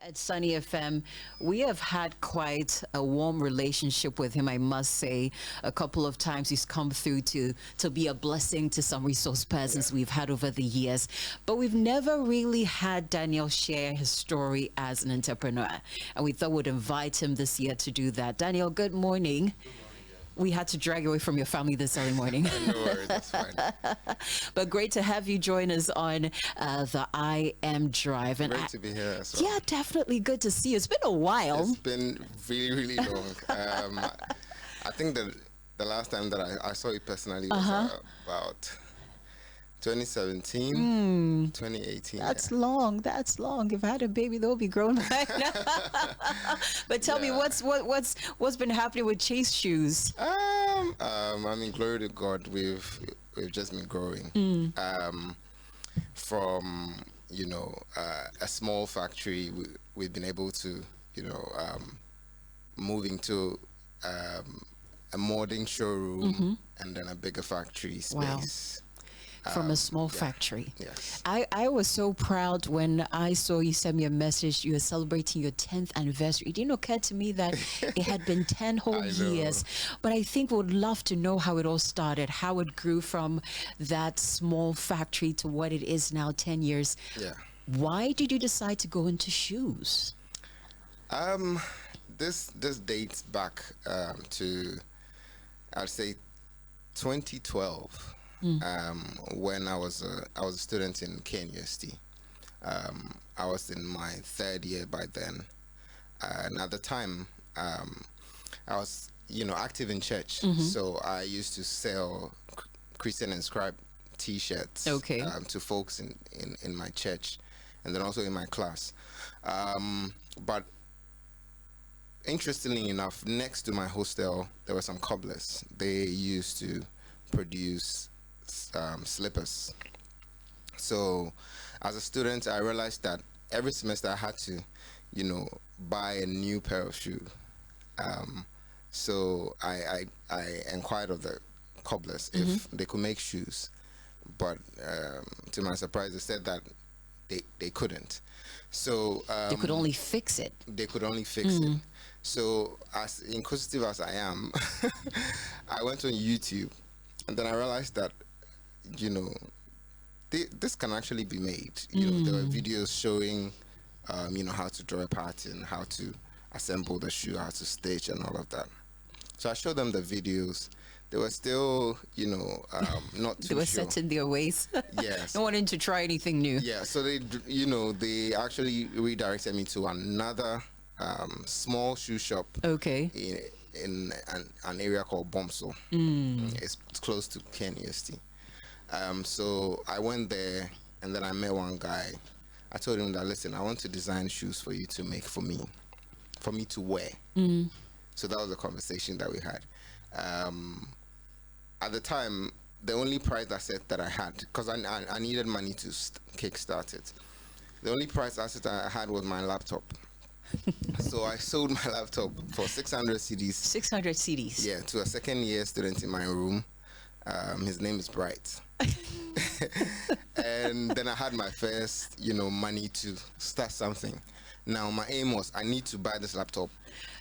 at Sunny FM. We have had quite a warm relationship with him, I must say. A couple of times he's come through to be a blessing to some resource persons we've had over the years. But we've never really had Daniel share his story as an entrepreneur. And we thought we'd invite him this year to do that. Daniel, good morning. We had to drag you away from your family this early morning. No worries, that's fine. But great to have you join us on the iMDRIVE. And Great to be here as well. Yeah, definitely good to see you. It's been a while. It's been really, really long. I think that the last time that I saw you personally was about 2017, 2018. That's long. That's long. If I had a baby, they'll be grown by now. But tell me, what's been happening with Chaste Shoes? I mean, glory to God, we've just been growing. From a small factory, we've been able to move into a modern showroom and then a bigger factory space. Wow. From a small factory. Yes. I was so proud when I saw you send me a message. You were celebrating your 10th anniversary. It didn't occur to me that it had been 10 whole years. But I think we would love to know how it all started, how it grew from that small factory to what it is now, 10 years. Yeah. Why did you decide to go into shoes? This dates back to, I'd say, 2012. When I was a student in KNUST. I was in my third year by then, and at the time I was active in church, so I used to sell Christian inscribed T-shirts to folks in my church, and then also in my class. But interestingly enough, next to my hostel there were some cobblers. They used to produce slippers. So as a student, I realized that every semester I had to buy a new pair of shoes. So I inquired of the cobblers if they could make shoes, but to my surprise they said that they couldn't. So they could only fix it. They could only fix it. So as inquisitive as I am, I went on YouTube, and then I realized that this can actually be made. There were videos showing how to draw a pattern, how to assemble the shoe, how to stitch and all of that. So I showed them the videos. They were still not too they were sure. set in their ways. Yes. No wanting to try anything new. Yeah, so they actually redirected me to another small shoe shop in an area called Bomso. It's close to KNUST. So I went there, and then I met one guy. I told him that, listen, I want to design shoes for you to make for me to wear. So that was the conversation that we had. At the time, the only price asset that I had, because I needed money to kickstart it, the only price asset I had was my laptop. So I sold my laptop for 600 CDs. 600 CDs? Yeah, to a second year student in my room. His name is Bright. And then I had my first, money to start something. Now my aim was I need to buy this laptop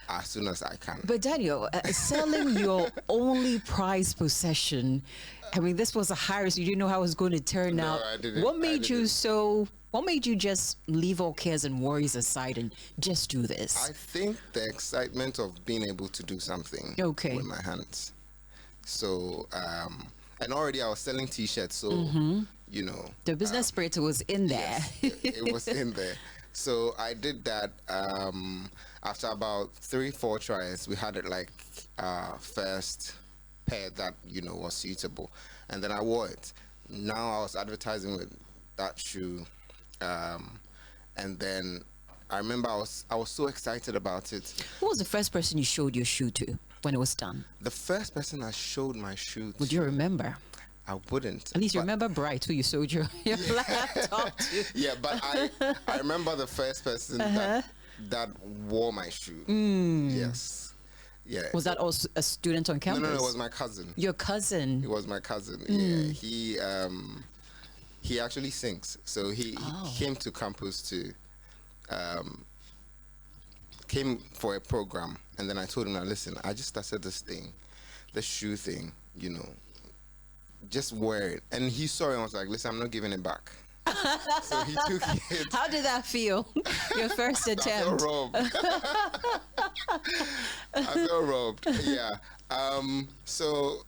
as soon as I can. But Daniel, selling your only prized possession, I mean, this was a high risk. You didn't know how it was going to turn out. I didn't. What made you just leave all cares and worries aside and just do this? I think the excitement of being able to do something with my hands. So, and already I was selling T-shirts, so the business spirit was in there. Yes, it was in there. So I did that. After about 3-4 tries, we had it like first pair that was suitable, and then I wore it. Now I was advertising with that shoe, and then I remember I was so excited about it. Who was the first person you showed your shoe to when it was done? The first person I showed my shoe to, would you remember? I wouldn't. At least you remember Bright, who you sold your laptop to. Yeah, but I remember the first person that wore my shoe. Yes. Yeah. Was that also a student on campus? No, it was my cousin. Your cousin? It was my cousin. Yeah. He actually sings. So he came to campus to came for a program, and then I told him, "Now listen, I just started this thing, the shoe thing, just wear it." And he saw it and was like, "Listen, I'm not giving it back." So he took it. How did that feel? Your first attempt. I felt robbed. I felt robbed. Yeah. So,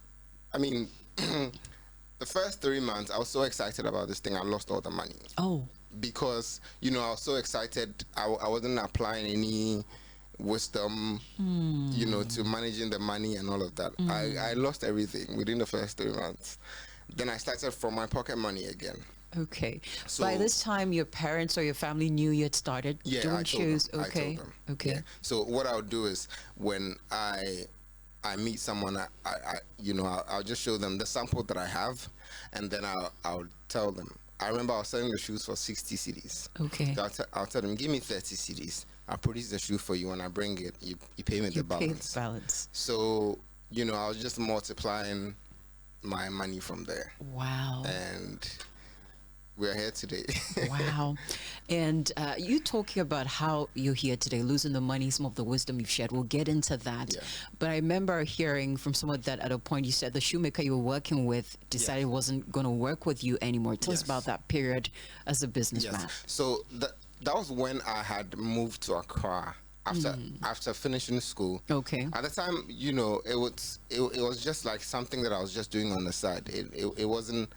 I mean, the first 3 months, I was so excited about this thing. I lost all the money. Oh. Because, I was so excited. I wasn't applying any wisdom, to managing the money and all of that. I lost everything within the first 3 months. Then I started from my pocket money again. Okay. So by this time, your parents or your family knew you had started doing shoes. Okay. I told them. Okay. Yeah. So what I'll do is when I meet someone, I'll just show them the sample that I have, and then I'll tell them. I remember I was selling the shoes for 60 cedis. Okay. So I'll tell them, give me 30 cedis. I'll produce the shoe for you. When I bring it, you pay me the balance. Pay the balance. So I was just multiplying my money from there. Wow. And we're here today. Wow. And you talking about how you're here today, losing the money, some of the wisdom you've shared. We'll get into that. Yeah. But I remember hearing from someone that at a point you said the shoemaker you were working with decided wasn't going to work with you anymore. Tell us about that period as a businessman. So that was when I had moved to Accra after finishing school. Okay. At the time, it was just like something that I was just doing on the side. It wasn't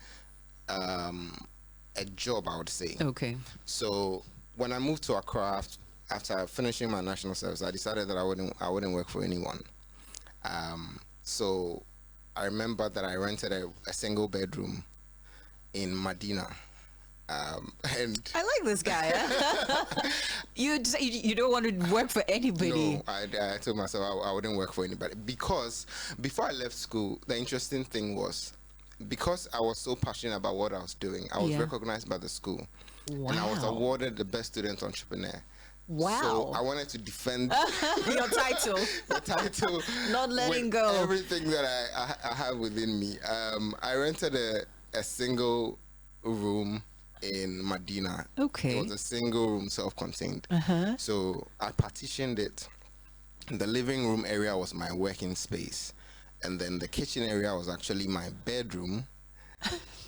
a job, I would say. Okay. So when I moved to Accra after finishing my national service, I decided that I wouldn't work for anyone. So I remember that I rented a single bedroom in Medina. And I like this guy. You don't want to work for anybody. No, I told myself I wouldn't work for anybody, because before I left school, the interesting thing was, because I was so passionate about what I was doing, I was recognized by the school. Wow. And I was awarded the best student entrepreneur. Wow. So I wanted to defend your title. The title. Not letting go. Everything that I have within me. I rented a single room in Medina. Okay. It was a single room, self-contained. So I partitioned it. The living room area was my working space. And then the kitchen area was actually my bedroom.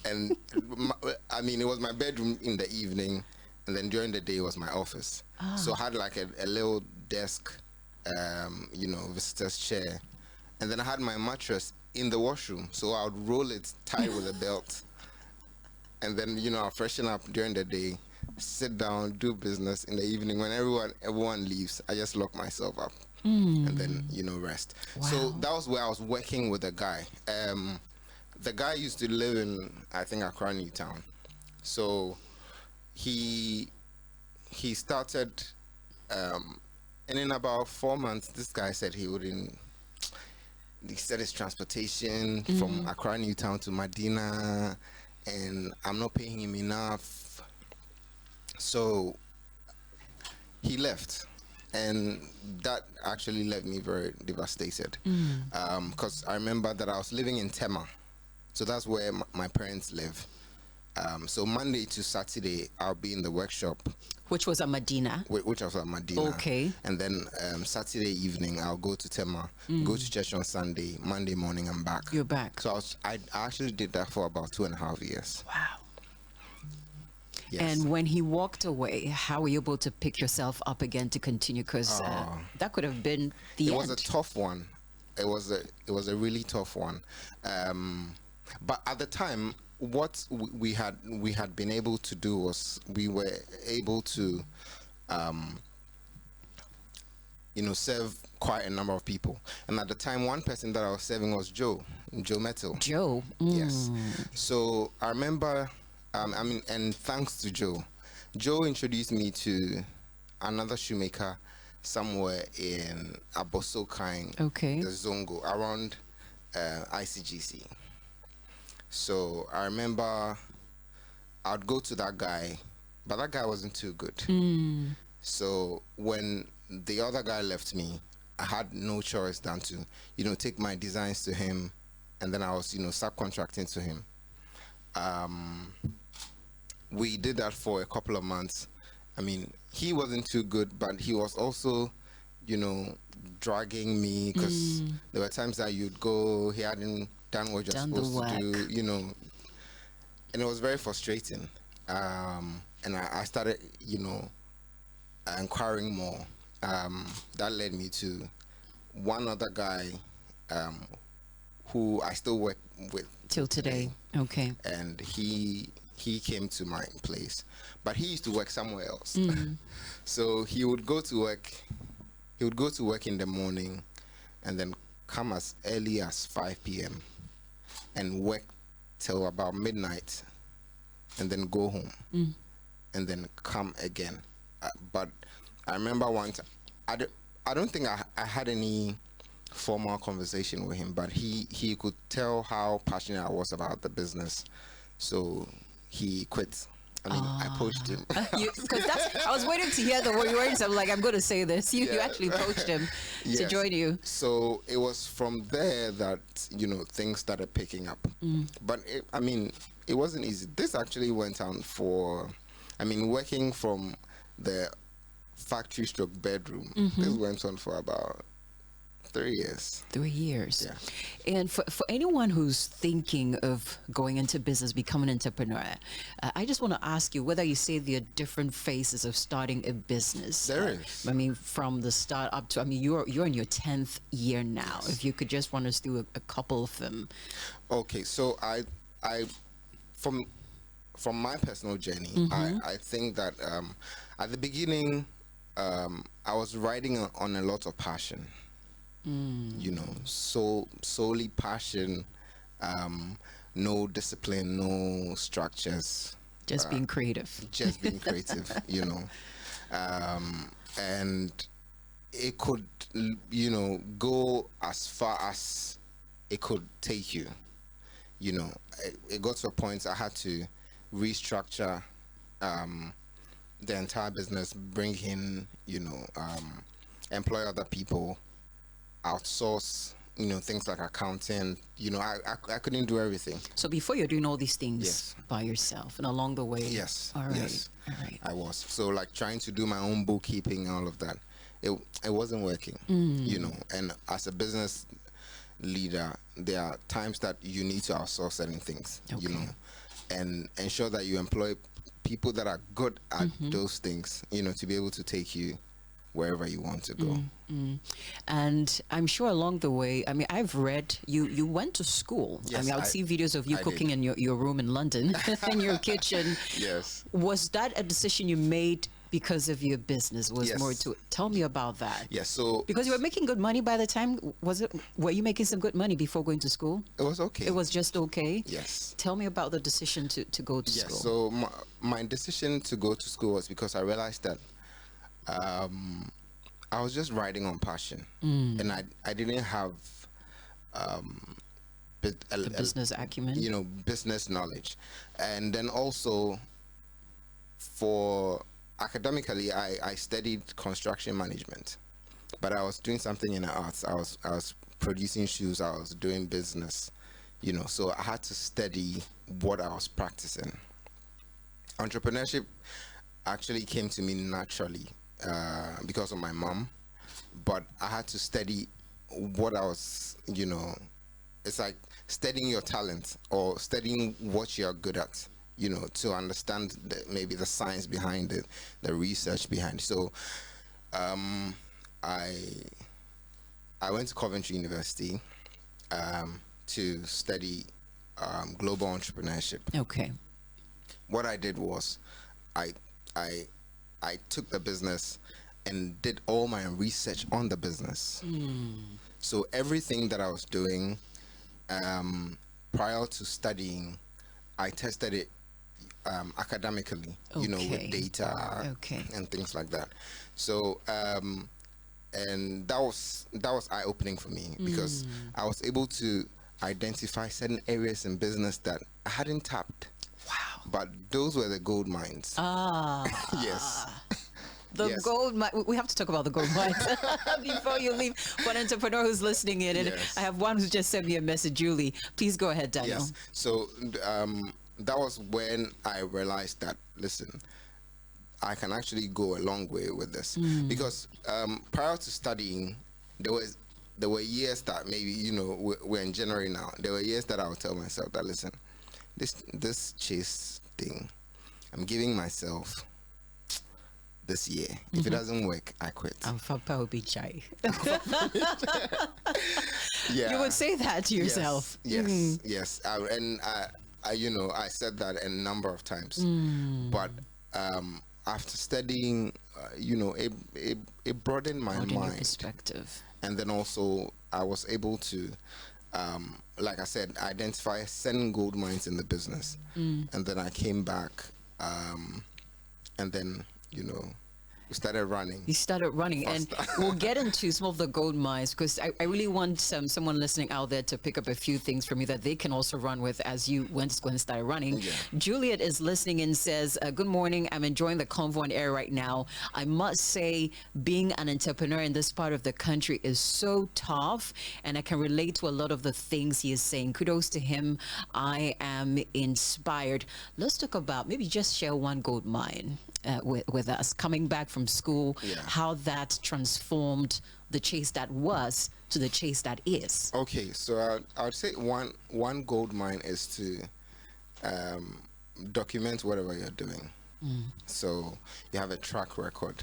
And it was my bedroom in the evening, and then during the day it was my office. So I had like a little desk, visitor's chair. And then I had my mattress in the washroom. So I would roll it tight with a belt. And then, I'll freshen up during the day, sit down, do business. In the evening, when everyone leaves, I just lock myself up. And then rest. Wow. So that was where I was working with a guy. The guy used to live in, I think, Accra Newtown. So he started, and in about 4 months, this guy said he said his transportation from Accra Newtown to Medina, and I'm not paying him enough. So he left. And that actually left me very devastated, because I remember that I was living in Tema, so that's where my parents live. So Monday to Saturday, I'll be in the workshop, which was at Medina. Which was at Medina. Okay. And then Saturday evening, I'll go to Tema, go to church on Sunday. Monday morning, I'm back. You're back. So I actually did that for about 2.5 years. Wow. Yes. And when he walked away, how were you able to pick yourself up again to continue? Because that could have been the end. It was a tough one. It was a really tough one. But at the time, what we had been able to do was we were able to, serve quite a number of people. And at the time, one person that I was serving was Joe Metal. Joe. Yes. So I remember. And thanks to Joe introduced me to another shoemaker somewhere in Abosokain, the Zongo, around ICGC. So I remember I'd go to that guy, but that guy wasn't too good. So when the other guy left me, I had no choice than to, take my designs to him, and then I was, subcontracting to him. We did that for a couple of months. He wasn't too good, but he was also dragging me, because there were times that you'd go, he hadn't done what you're supposed to do, and it was very frustrating. And I started, inquiring more. That led me to one other guy who I still work with till today. Okay. And he came to my place, but he used to work somewhere else. So he would go to work. He would go to work in the morning, and then come as early as 5 p.m. and work till about midnight, and then go home, and then come again. But I remember once, I don't think I had any formal conversation with him, but he could tell how passionate I was about the business, so he quit. I mean, I poached him. Because I was waiting to hear the words. I'm like, I'm going to say this. You actually poached him to join you. So it was from there that, things started picking up. But it wasn't easy. This actually went on for, working from the factory stroke bedroom. This went on for about 3 years. 3 years. Yeah. And for anyone who's thinking of going into business, becoming an entrepreneur, I just want to ask you whether you say there are different phases of starting a business. There is. From the start up to, you're in your 10th year now. Yes. If you could just run us through a couple of them. Okay, so I from my personal journey, I think that at the beginning, I was riding on a lot of passion. Solely passion, no discipline, no structures. Just being creative. Just being creative, and it could, go as far as it could take you. It got to a point I had to restructure the entire business, bring in, employ other people, outsource, things like accounting. I couldn't do everything. So before you're doing all these things by yourself, and along the way, all right. I was. So like trying to do my own bookkeeping and all of that, it wasn't working. And as a business leader, there are times that you need to outsource certain things. And ensure that you employ people that are good at those things. To be able to take you wherever you want to go. And I'm sure along the way, I've read you went to school. Yes, I would see videos of you cooking in your room in London, in your kitchen. Yes. Was that a decision you made because of your business? Was more to it? Tell me about that. Yes. So because you were making good money by the time, were you making some good money before going to school? It was okay. It was just okay? Yes. Tell me about the decision to go to school. So my decision to go to school was because I realized that I was just riding on passion, and I didn't have business acumen, business knowledge. And then also for academically, I studied construction management, but I was doing something in the arts. I was producing shoes. I was doing business, so I had to study what I was practicing. Entrepreneurship actually came to me naturally because of my mom, but I had to study what I was, it's like studying your talent or studying what you're good at, to understand maybe the science behind it, the research behind it. So I went to Coventry University to study global entrepreneurship. Okay. What I did was I took the business and did all my research on the business. So everything that I was doing prior to studying, I tested it academically, with data and things like that. So and that was eye-opening for me, because I was able to identify certain areas in business that I hadn't tapped. Wow. But those were the gold mines. Yes. The gold mine. We have to talk about the gold mines before you leave. For an entrepreneur who's listening in, and I have one who just sent me a message, Julie. Please go ahead, Daniel. Yes. So that was when I realized that, listen, I can actually go a long way with this. Because prior to studying, there were years that maybe, you know, we're in January now. There were years that I would tell myself that, listen, this Chase thing, I'm giving myself this year. If it doesn't work, I quit. I'm Papa will be shy. Yeah, You would say that to yourself. Yes. And I, you know, I said that a number of times. But after studying, you know, it broadened my Broaden your mind. perspective. And then also I was able to, like I said, identify 7 gold mines in the business. And then I came back, and then, you know, we started running. You started running, and we'll get into some of the gold mines, because I really want someone listening out there to pick up a few things from you that they can also run with as you went and started running. Yeah. Juliet is listening and says, good morning, I'm enjoying the convo on air right now. I must say, being an entrepreneur in this part of the country is so tough, and I can relate to a lot of the things he is saying. Kudos to him. I am inspired. Let's talk about, maybe just share one gold mine with us, coming back from school, how that transformed the Chase that was to the Chase that is. Okay, so I would say one gold mine is to document whatever you're doing. So you have a track record,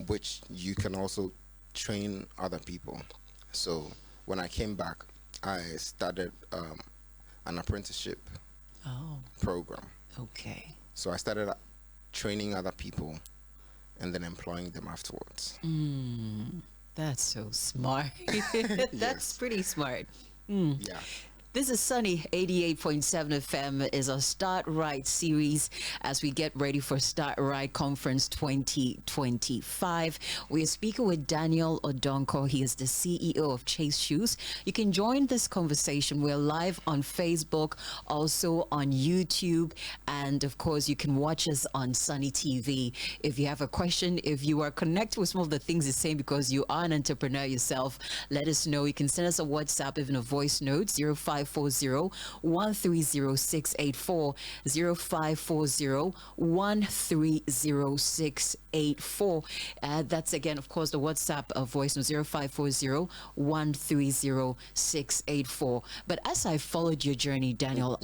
which you can also train other people. So when I came back, I started an apprenticeship program. Okay. So I started training other people and then employing them afterwards. That's so smart. That's pretty smart. Yeah. This is Sunny 88.7 FM is our Start Right series as we get ready for Start Right Conference 2025. We are speaking with Daniel Odonkor. He is the CEO of Chaste Shoes. You can join this conversation. We're live on Facebook, also on YouTube, and of course you can watch us on Sunny TV. If you have a question, if you are connected with some of the things he's saying because you are an entrepreneur yourself, let us know. You can send us a WhatsApp, even a voice note, 0540-130-684, 0540-130-684. That's again, of course, the WhatsApp voice note, 0540-130-684. But as I followed your journey, Daniel,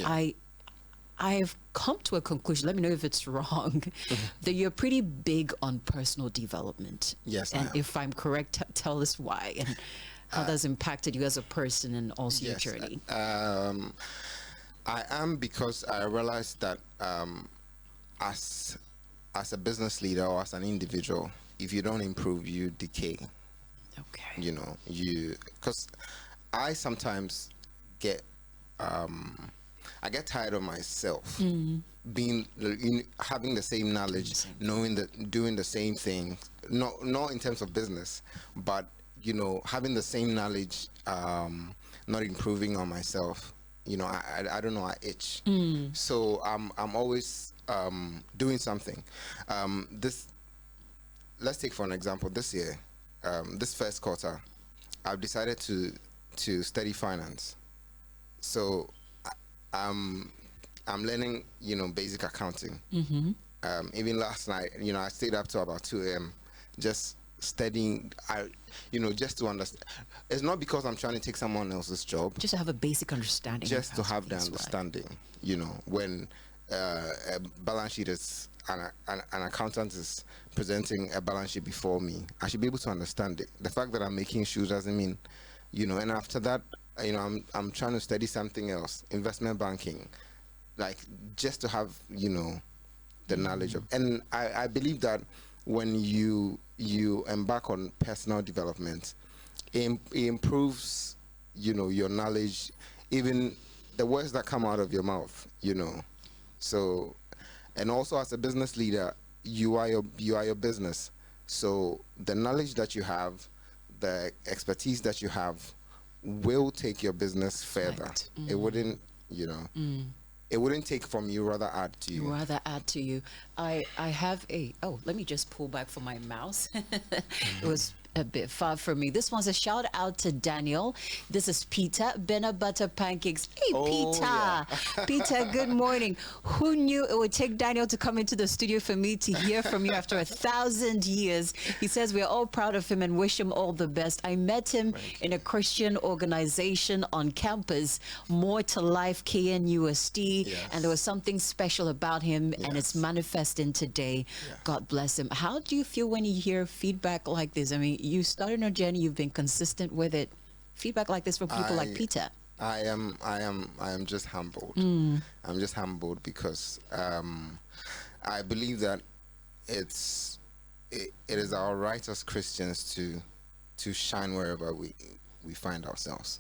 I've come to a conclusion, let me know if it's wrong, that you're pretty big on personal development. Yes, and if I'm correct, tell us why and how that's impacted you as a person and also your journey. I am, because I realized that as a business leader or as an individual, if you don't improve, you decay. Okay. You know, because I sometimes get I get tired of myself being, having the same knowledge, doing the same thing, not in terms of business, but you know, having the same knowledge, not improving on myself. You know, I don't know, I itch. So I'm always doing something. Let's take for an example, this year, this first quarter, I've decided to study finance. So I'm learning, you know, basic accounting. Even last night, you know, I stayed up to about 2 a.m. just studying, just to understand. It's not because I'm trying to take someone else's job. Just to have a basic understanding. Just to have the understanding, you know, when a balance sheet is, an accountant is presenting a balance sheet before me, I should be able to understand it. The fact that I'm making shoes doesn't mean, you know, and after that, you know, I'm trying to study something else, investment banking, like just to have, you know, the knowledge of, and I believe that when you embark on personal development, it improves, you know, your knowledge, even the words that come out of your mouth, you know. So, and also as a business leader, you are your business. So the knowledge that you have, the expertise that you have, will take your business further. Right. It wouldn't, you know. It wouldn't take from you, rather add to you. Rather add to you. I have let me just pull back from my mouse. It was a bit far from me. This one's a shout out to Daniel. This is Peter, Benna Butter Pancakes. Hey, Peter. Yeah. Peter, good morning. Who knew it would take Daniel to come into the studio for me to hear from you after 1,000 years? He says we're all proud of him and wish him all the best. I met him in a Christian organization on campus, More to Life KNUST, Yes. and there was something special about him, and it's Yes. manifesting today. Yes. God bless him. How do you feel when you hear feedback like this? I mean, you started on a journey, you've been consistent with it. Feedback like this from people like Peter. I am just humbled. I'm just humbled because I believe that it is our right as Christians to shine wherever we find ourselves.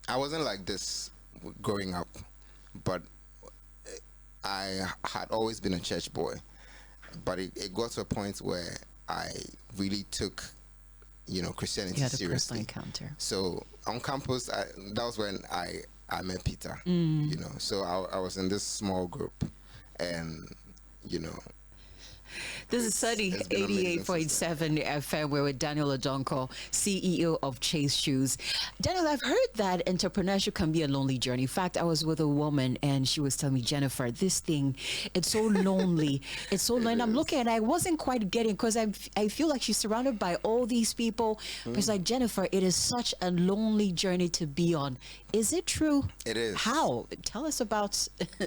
I wasn't like this growing up, but I had always been a church boy. But it got to a point where I really took, Christianity You had a seriously. personal encounter. So on campus, that was when I met Peter. So I was in this small group, and This is Sunny it's been amazing 88.7 FM. We're with Daniel Odonkor, CEO of Chaste Shoes. Daniel, I've heard that entrepreneurship can be a lonely journey. In fact, I was with a woman and she was telling me, Jennifer, this thing, it's so lonely. It's so lonely. And I'm looking and I wasn't quite getting, because I feel like she's surrounded by all these people. But it's like, Jennifer, it is such a lonely journey to be on. Is it true? It is. How? Tell us about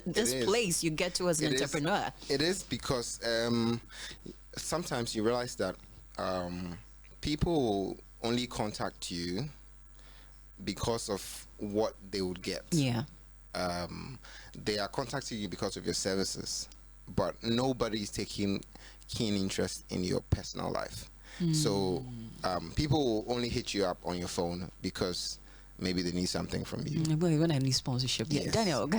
this is. place you get to as an entrepreneur. It is because sometimes you realize that people will only contact you because of what they would get. Yeah. They are contacting you because of your services, but nobody is taking keen interest in your personal life. So people will only hit you up on your phone because maybe they need something from you. Well, when I need sponsorship, yeah, Yes. Daniel.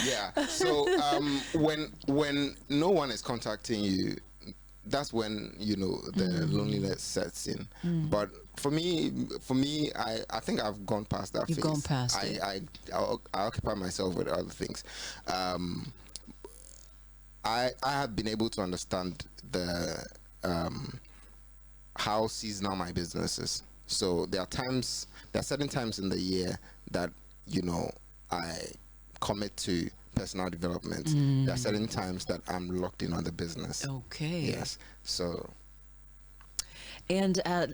Yeah. So when no one is contacting you, that's when the loneliness sets in. But for me, I think I've gone past that phase. You've gone past it. I occupy myself with other things. I have been able to understand the how seasonal my business is. So there are certain times in the year that I commit to personal development. There are certain times that I'm locked in on the business. Okay. Yes. So. And I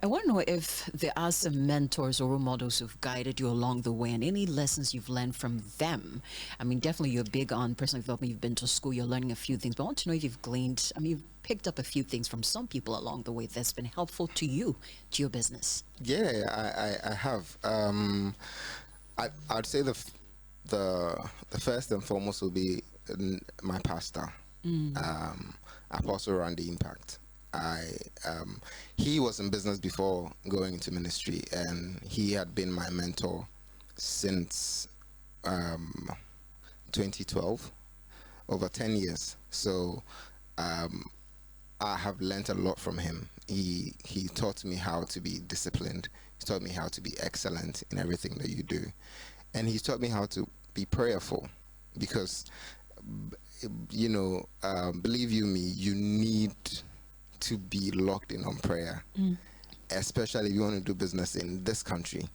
want to know if there are some mentors or role models who've guided you along the way, and any lessons you've learned from them. I mean, definitely you're big on personal development. You've been to school, you're learning a few things, but I want to know if you've gleaned, you've picked up a few things from some people along the way that's been helpful to you, to your business. Yeah, I have. I'd say the first and foremost will be my pastor, Apostle Randy Impact. He was in business before going into ministry, and he had been my mentor since 2012, over 10 years. So I have learned a lot from him. He taught me how to be disciplined. He taught me how to be excellent in everything that you do, and he's taught me how to be prayerful, because believe you me, you need to be locked in on prayer, especially if you want to do business in this country.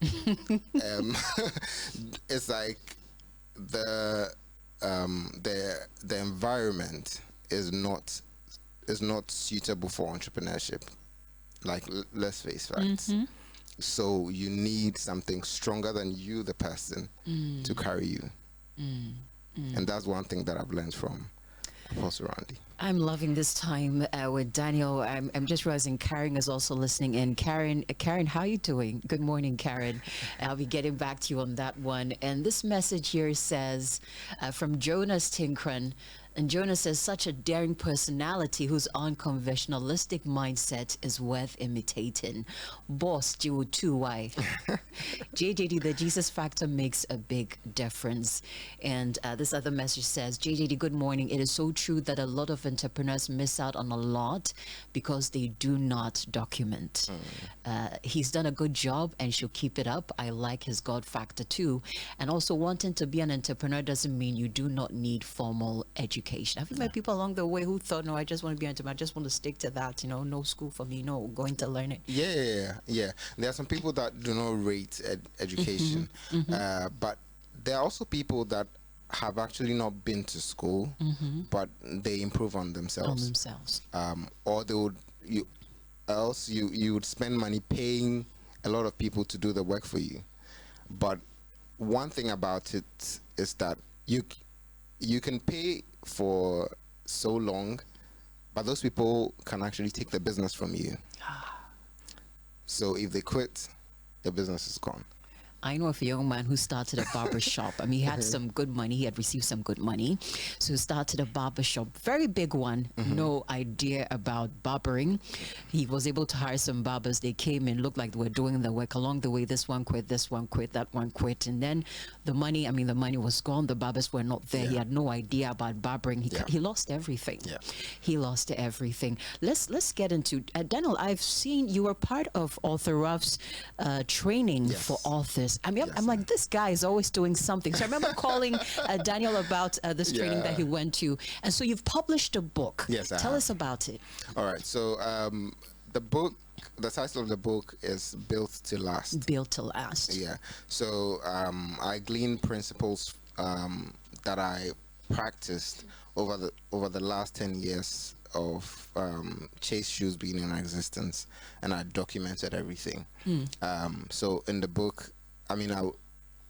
It's like the environment is not suitable for entrepreneurship. Like, let's face facts. So you need something stronger than you, the person, to carry you. And that's one thing that I've learned from Apostle Randy. I'm loving this time with Daniel. I'm just realizing Karen is also listening in. Karen, how are you doing? Good morning, Karen. I'll be getting back to you on that one. And this message here says from Jonas Tinkran. And Jonas says, such a daring personality whose unconventionalistic mindset is worth imitating. Boss, Jiwo why? JJD, the Jesus factor makes a big difference. And this other message says, JJD, good morning. It is so true that a lot of entrepreneurs miss out on a lot because they do not document. He's done a good job and should keep it up. I like his God factor too. And also, wanting to be an entrepreneur doesn't mean you do not need formal education. education? Have you met people along the way who thought, no, I just want to be an entrepreneur, I just want to stick to that, no school for me, no going to learn it? Yeah. There are some people that do not rate education, but there are also people that have actually not been to school, but they improve on themselves. Or they would you would spend money paying a lot of people to do the work for you. But one thing about it is that you can pay for so long, but those people can actually take the business from you. So if they quit, the business is gone. I know of a young man who started a barber shop. I mean, he had some good money. He had received some good money. So he started a barber shop, very big one, no idea about barbering. He was able to hire some barbers. They came in, looked like they were doing the work. Along the way, this one quit, that one quit. And then the money was gone. The barbers were not there. He had no idea about barbering. He lost everything. He lost everything. Let's get into, Daniel, I've seen you were part of Author Ruff's training for authors. I mean, I'm like, this guy is always doing something. So I remember calling Daniel about this training that he went to. And so you've published a book. Yes, Tell us about it. All right. So the title of the book is Built to Last. Built to Last. Yeah. So I gleaned principles that I practiced over the last 10 years of Chaste Shoes being in existence, and I documented everything. So in the book,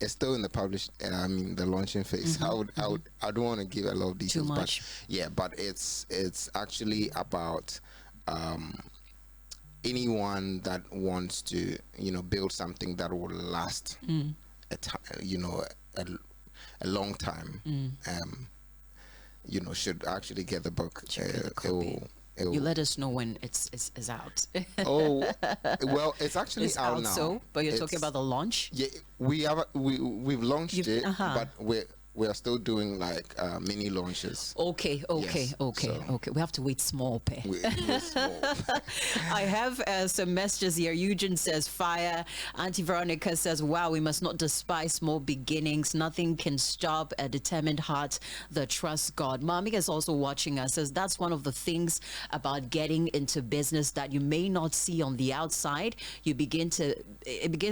it's still in the the launching phase. I don't want to give a lot of details. Too much. But it's actually about anyone that wants to build something that will last a long time. Should actually get the book. You let us know when it's out. Oh, well, it's actually it's out now. So, but you're talking about the launch? Yeah, we've launched it, but we are still doing like mini launches. Okay. We have to wait small, pay. Small. I have some messages here. Eugene says, fire. Auntie Veronica says, wow, we must not despise small beginnings. Nothing can stop a determined heart that trusts God. Mommy is also watching us, says that's one of the things about getting into business that you may not see on the outside. It begins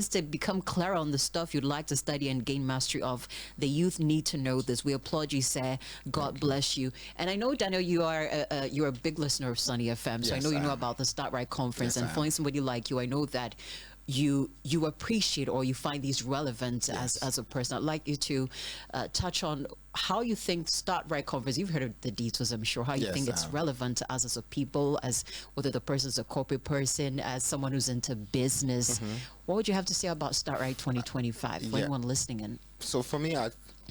to become clear on the stuff you'd like to study and gain mastery of. The youth need to know this. We applaud you, sir. God bless you. And I know, Daniel, you're a big listener of Sunny FM, so I know you know about the Start Right conference. And for somebody like you, I know that you appreciate or you find these relevant as a person. I'd like you to touch on how you think Start Right conference, you've heard of the details, I'm sure, how you think it's relevant to us as a people, as whether the person's a corporate person, as someone who's into business. What would you have to say about Start Right 2025 for anyone listening in? So for me,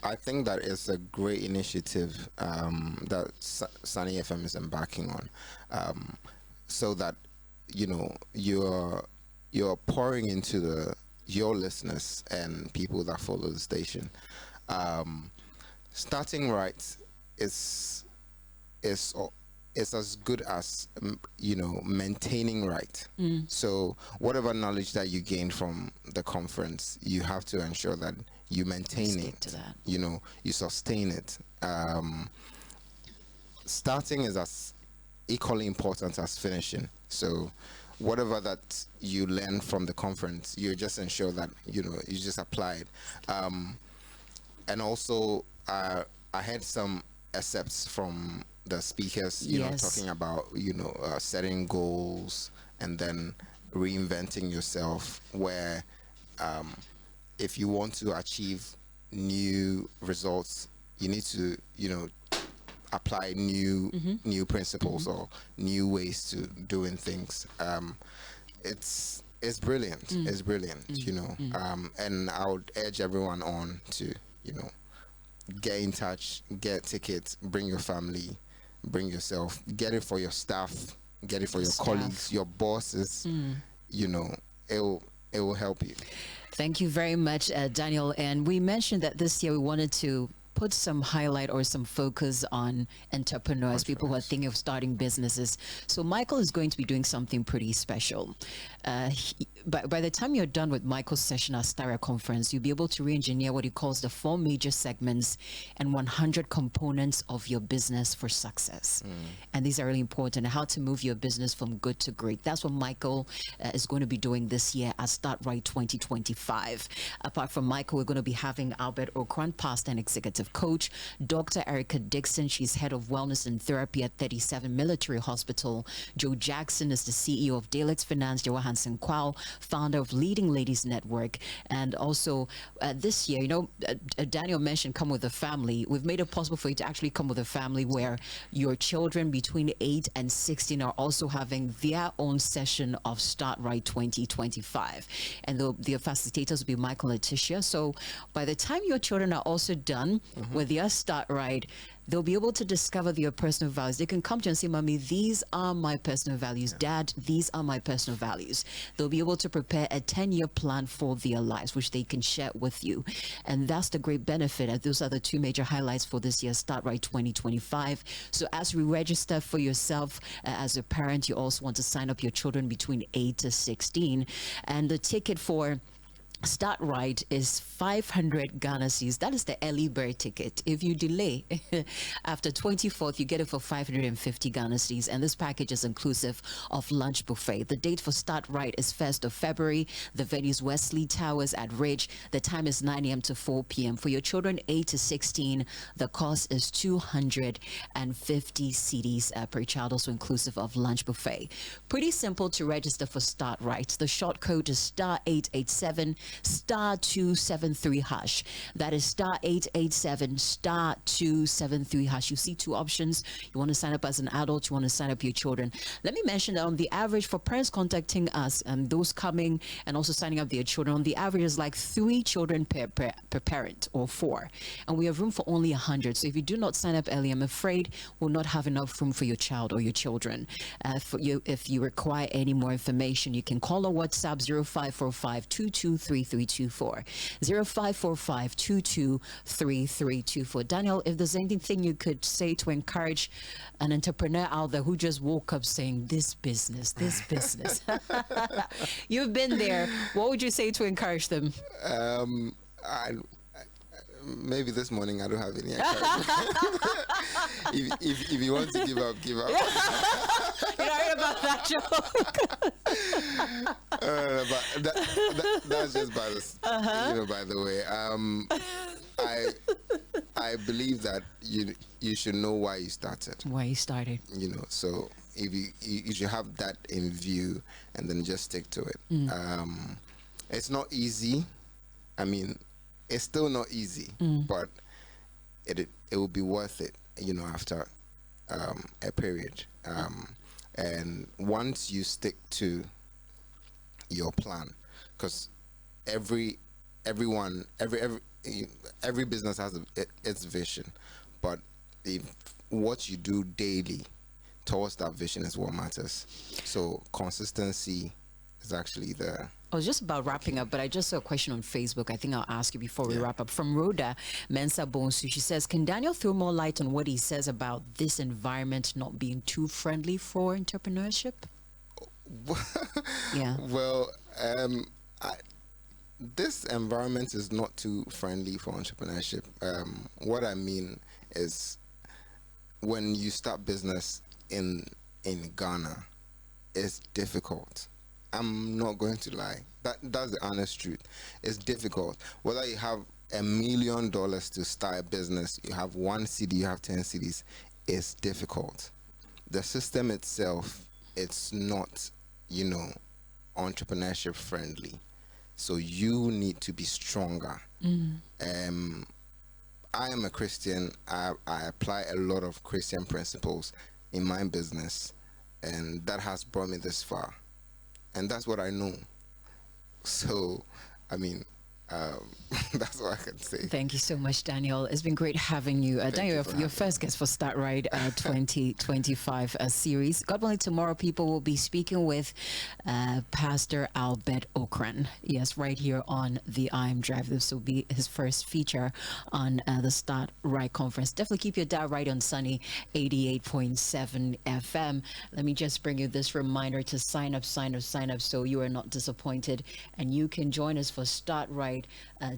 I think that it's a great initiative that Sunny FM is embarking on, so that you're pouring into your listeners and people that follow the station. Starting right is as good as maintaining right. So whatever knowledge that you gain from the conference, you have to ensure that you maintain it. To that. You sustain it. Starting is as equally important as finishing. So whatever that you learn from the conference, you just ensure that you just apply it. And also I had some excerpts from the speakers talking about setting goals and then reinventing yourself, where if you want to achieve new results, you need to apply new principles or new ways to doing things. It's brilliant. It's brilliant, and I would urge everyone on to get in touch, get tickets, bring your family, bring yourself, get it for your staff, get it for your colleagues, your bosses. It will help you. Thank you very much, Daniel. And we mentioned that this year we wanted to put some highlight or some focus on entrepreneurs, people who are thinking of starting businesses. So Michael is going to be doing something pretty special. by the time you're done with Michael's session at Stara Conference, you'll be able to re-engineer what he calls the 4 major segments and 100 components of your business for success. And these are really important. How to move your business from good to great. That's what Michael is going to be doing this year at Start Right 2025. Apart from Michael, we're going to be having Albert Okran, pastor and executive coach, Dr. Erica Dixon, she's head of wellness and therapy at 37 Military Hospital. Joe Jackson is the CEO of Dalex Finance. Johansen Kwao, founder of Leading Ladies Network. And also this year, Daniel mentioned come with a family. We've made it possible for you to actually come with a family where your children between 8 and 16 are also having their own session of Start Right 2025. And the facilitators will be Michael and Letitia. So by the time your children are also done with their Start Right, they'll be able to discover their personal values. They can come to you and say, Mommy, these are my personal values. Dad, these are my personal values. They'll be able to prepare a 10-year plan for their lives, which they can share with you. And that's the great benefit. And those are the 2 major highlights for this year's Start Right 2025. So as we register for yourself as a parent, you also want to sign up your children between 8 to 16. And the ticket for Start Right is 500 Ghana Cedis. That is the early bird ticket. If you delay after 24th, you get it for 550 Ghana Cedis. And this package is inclusive of lunch buffet. The date for Start Right is 1st of February. The venue is Wesley Towers at Ridge. The time is 9 a.m. to 4 p.m. For your children 8 to 16, the cost is 250 cedis per child, also inclusive of lunch buffet. Pretty simple to register for Start Right. The short code is star 887 star 273 hash. That is star 887 star 273 hash. You see 2 options. You want to sign up as an adult, you want to sign up your children. Let me mention that on the average for parents contacting us and those coming and also signing up their children, on the average is like 3 children per parent or 4. And we have room for only 100. So if you do not sign up early, I'm afraid we'll not have enough room for your child or your children. If you require any more information, you can call or WhatsApp 0545 223324. 0545-223324. Daniel, if there's anything you could say to encourage an entrepreneur out there who just woke up saying, this business. You've been there. What would you say to encourage them? Maybe this morning I don't have any encouragement. if you want to give up, give up. You're right about that joke. But that's just by the way. I believe that you should know why you started. So if you should have that in view and then just stick to it. It's not easy. I mean, it's still not easy, but it will be worth it, after a period. And once you stick to your plan, because every business has its vision, but what you do daily towards that vision is what matters. So consistency is actually the... I was just about wrapping up, but I just saw a question on Facebook. I think I'll ask you before we wrap up. From Rhoda Mensa Bonsu, she says, can Daniel throw more light on what he says about this environment not being too friendly for entrepreneurship? Well, this environment is not too friendly for entrepreneurship. What I mean is, when you start business in Ghana, it's difficult. I'm not going to lie. That's the honest truth. It's difficult. Whether you have $1 million to start a business, you have 1 cedi, you have 10 cedis, it's difficult. The system itself, it's not, entrepreneurship friendly. So you need to be stronger. I am a Christian. I apply a lot of Christian principles in my business, and that has brought me this far. And that's what I know. So, I mean, That's what I can say. Thank you so much, Daniel. It's been great having you. Daniel, your first guest for Start Right 2025 series. God willing, tomorrow people will be speaking with Pastor Albert Okran. Yes, right here on the iMDRIVE. This will be his first feature on the Start Right conference. Definitely keep your dial right on Sunny 88.7 FM. Let me just bring you this reminder to sign up so you are not disappointed, and you can join us for Start Right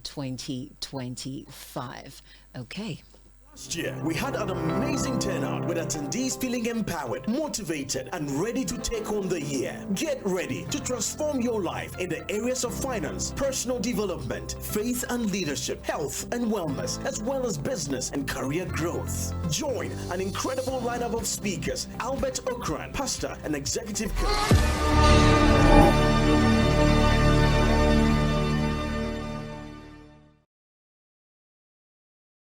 2025. Okay. Last year, we had an amazing turnout with attendees feeling empowered, motivated, and ready to take on the year. Get ready to transform your life in the areas of finance, personal development, faith and leadership, health and wellness, as well as business and career growth. Join an incredible lineup of speakers: Albert Okran, pastor and executive coach.